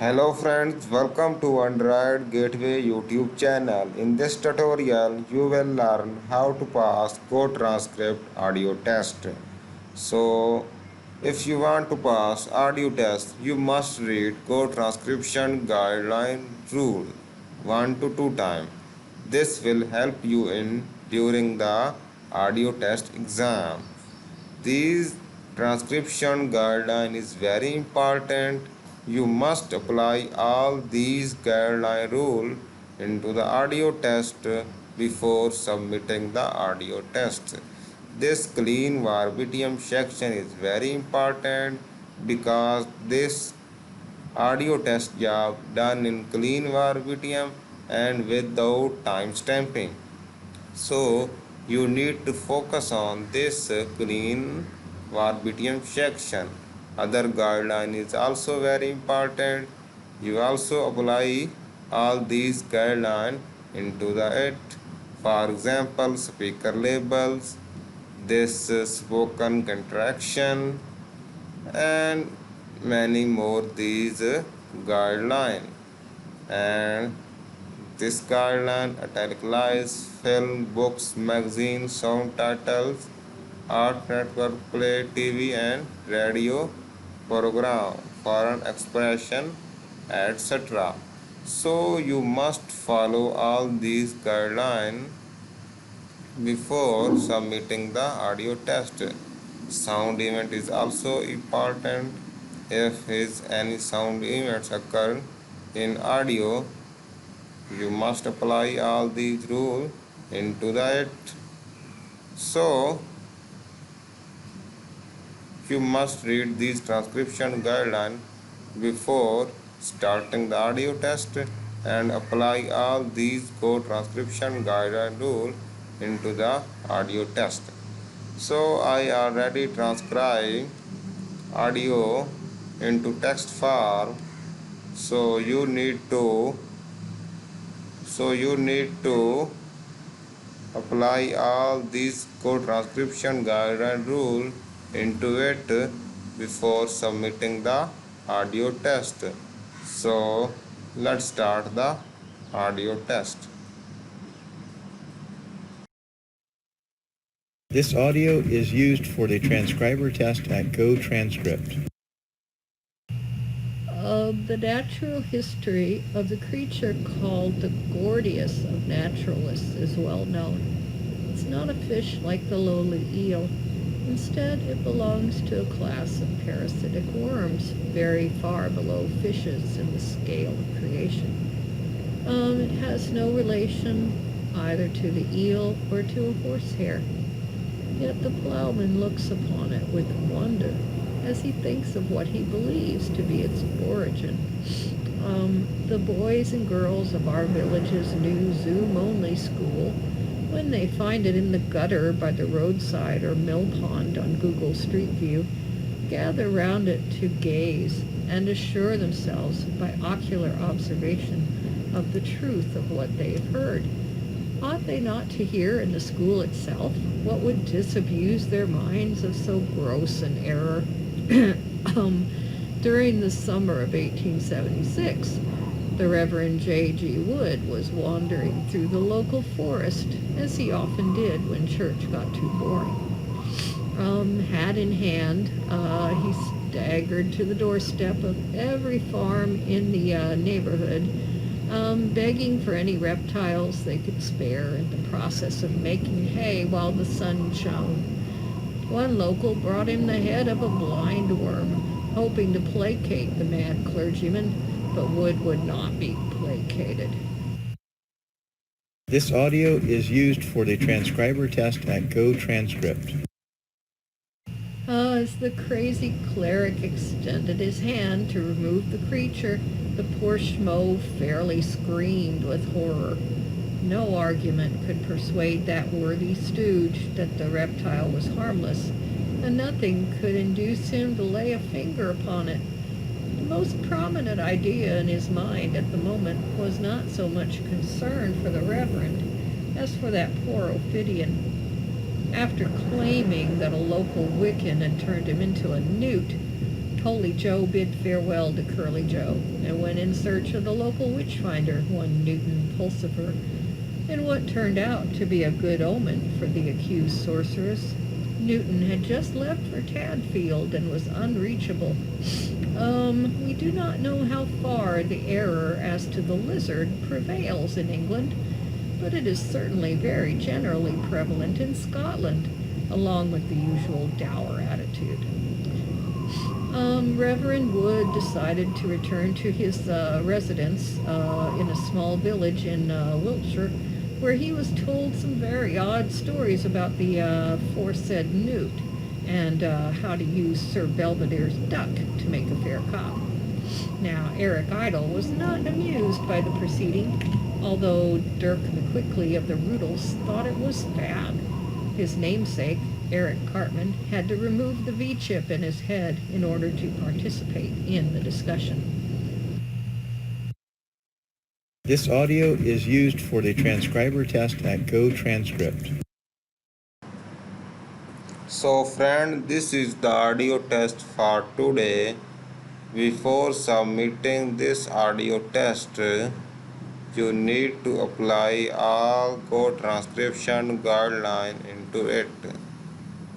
Hello friends, welcome to Android Gateway YouTube channel. In this tutorial, you will learn how to pass GoTranscript audio test. So, if you want to pass audio test, you must read GoTranscription guideline rule 1 to 2 times. This will help you in during the audio test exam. These transcription guideline is very important. You must apply all these guideline rule into the audio test before submitting the audio test. This clean verbatim section is very important because this audio test job done in clean verbatim and without time stamping. So you need to focus on this clean verbatim section. Other guideline is also very important. You also apply all these guidelines into the it. For example, speaker labels, this spoken contraction, and many more these guideline. And this guideline italicized film, books, magazines, sound titles, art network, play, TV and radio program, foreign expression, etc. So you must follow all these guidelines before submitting the audio test. Sound event is also important. If any sound events occur in audio, you must apply all these rules into it. So you must read these transcription guidelines before starting the audio test and apply all these GoTranscription guideline rule into the audio test. So I already transcribe audio into text form. So you need to apply all these co-transcription guideline rule into it before submitting the audio test. So let's start the audio test. This audio is used for the transcriber test at GoTranscript. The natural history of the creature called the Gordius of naturalists is well known. It's not a fish like the lowly eel. Instead, it belongs to a class of parasitic worms, very far below fishes in the scale of creation. It has no relation either to the eel or to a horsehair. Yet the plowman looks upon it with wonder as he thinks of what he believes to be its origin. The boys and girls of our village's new Zoom-only school, when they find it in the gutter by the roadside or mill pond on Google Street View, gather round it to gaze and assure themselves by ocular observation of the truth of what they have heard. Ought they not to hear in the school itself what would disabuse their minds of so gross an error? During the summer of 1876, the Reverend J.G. Wood was wandering through the local forest, as he often did when church got too boring. Hat in hand, he staggered to the doorstep of every farm in the neighborhood, begging for any reptiles they could spare in the process of making hay while the sun shone. One local brought him the head of a blind worm, hoping to placate the mad clergyman, but Wood would not be placated. This audio is used for the transcriber test at GoTranscript. As the crazy cleric extended his hand to remove the creature, the poor schmo fairly screamed with horror. No argument could persuade that worthy stooge that the reptile was harmless, and nothing could induce him to lay a finger upon it. The most prominent idea in his mind at the moment was not so much concern for the Reverend as for that poor Ophidian. After claiming that a local Wiccan had turned him into a newt, Holy Joe bid farewell to Curly Joe and went in search of the local witch finder, one Newton Pulsifer, in what turned out to be a good omen for the accused sorceress. Newton had just left for Tadfield and was unreachable. We do not know how far the error as to the lizard prevails in England, but it is certainly very generally prevalent in Scotland, along with the usual dour attitude. Reverend Wood decided to return to his residence in a small village in Wiltshire, where he was told some very odd stories about the aforesaid newt and how to use Sir Belvedere's duck to make a fair cop. Now, Eric Idle was not amused by the proceeding, although Dirk McQuickley of the Roodles thought it was fab. His namesake, Eric Cartman, had to remove the V-chip in his head in order to participate in the discussion. This audio is used for the transcriber test at GoTranscript. So friend, this is the audio test for today. Before submitting this audio test, you need to apply all GoTranscription guidelines into it.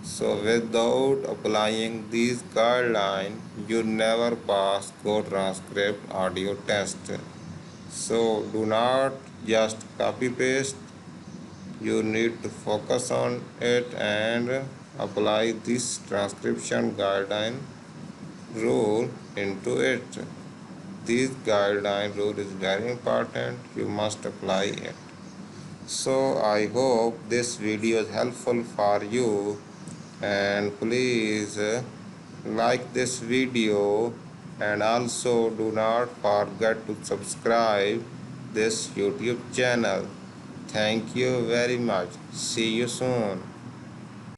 So without applying these guidelines, you never pass GoTranscript audio test. So do not just copy paste. You need to focus on it and apply this transcription guideline rule into it. This guideline rule is very important. You must apply it. So I hope this video is helpful for you, and please like this video, and also do not forget to subscribe this YouTube channel. Thank you very much. See you soon.